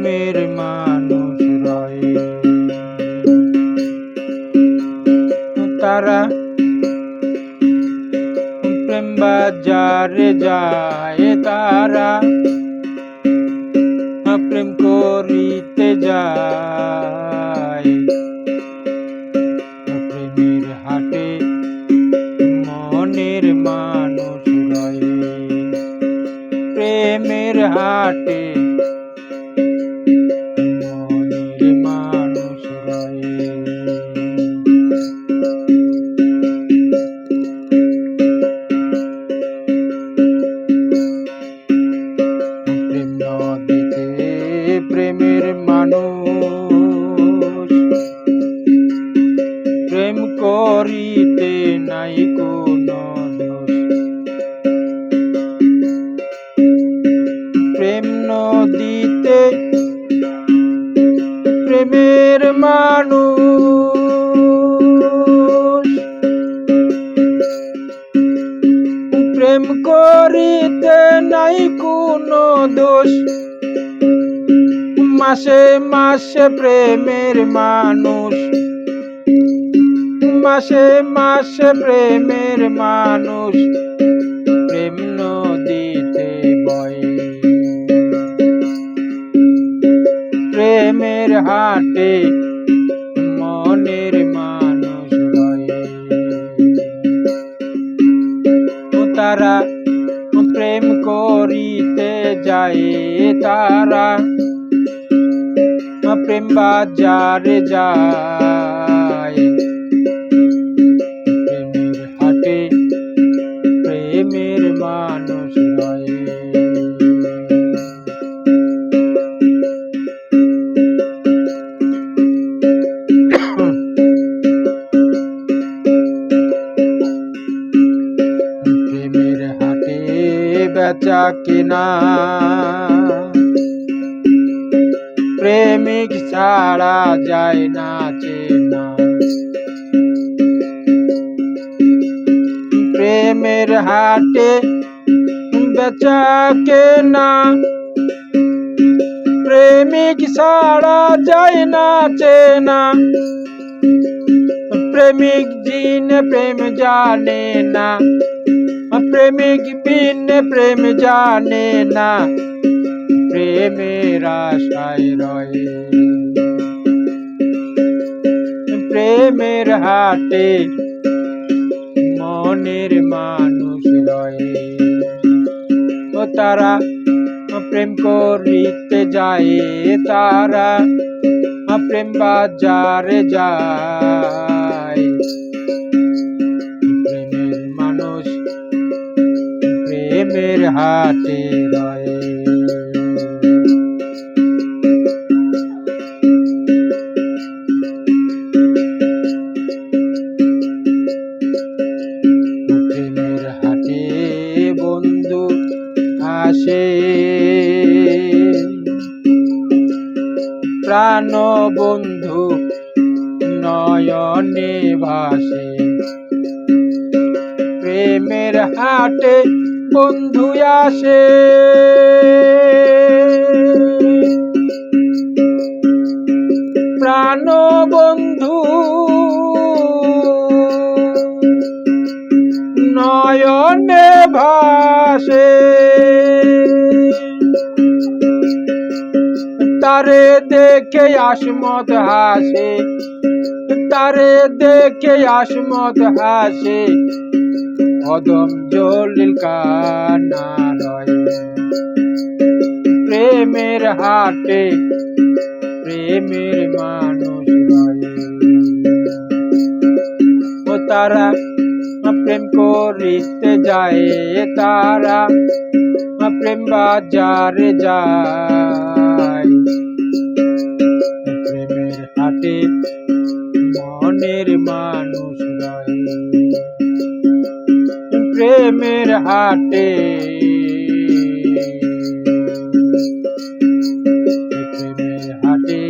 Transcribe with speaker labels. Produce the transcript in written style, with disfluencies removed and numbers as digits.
Speaker 1: প্রেমের মানুষ রয়ে। তারা প্রেম বাজারে যায়, তারা প্রেম করিতে যায়। প্রেমের হাটে মনের মানুষ রয়ে, প্রেমের হাটে মনের মানুষ রয়ে। প্রেম নদীতে প্রেমের মানুষ, প্রেম করিতে নাই কোনো দোষ। প্রেম নদীতে প্রেমের মানুষ, প্রেম করিতে নাই কোনো দোষ। মাসে মাসে প্রেমের মানুষ, মাসে মাসে প্রেমের মানুষ প্রেম নদীতে বয়। প্রেমের হাটে মনের মানুষ রয়ে। তারা প্রেম করিতে যায়, তারা প্রেম বাজারে যায়। প্রেমের হাটে প্রেমের মানুষ রয়ে। প্রেমের হাটে বেচা কেনা প্রেমিক ছাড়া যায় না চেনা। প্রেমের হাটে বেচা কেনা প্রেমিক ছাড়া যায় না চেনা। প্রেমিক জিনে প্রেম জানে না, প্রেমিক বিনে প্রেম জানে না। প্রেমের আশায় রয়ে, প্রেমের হাটে মনের মানুষ রয়ে। ও তারা প্রেম করিতে যায়, তারা প্রেম বাজারে যায়। প্রেমের মানুষ প্রেমের হাটে রয়ে। প্রেমের হাটে বন্ধু আসে, প্রাণ বন্ধু নয়নে ভাসে। প্রেমের হাটে বন্ধু আসে, প্রাণ বন্ধু নয়নে ভাসে। তারে দেখে আসমত হাসে, তারে দেখে আসমত হাসে। অদম জলিল কান্না রয়ে। প্রেমের হাটে প্রেমের মানুষ রয়ে। ও তারা প্রেম করিতে যায়, তারা প্রেম বাজারে যায়। প্রেমের হাটে মনের মানুষ রয়ে। প্রেমের হাটে প্রেমের হাটে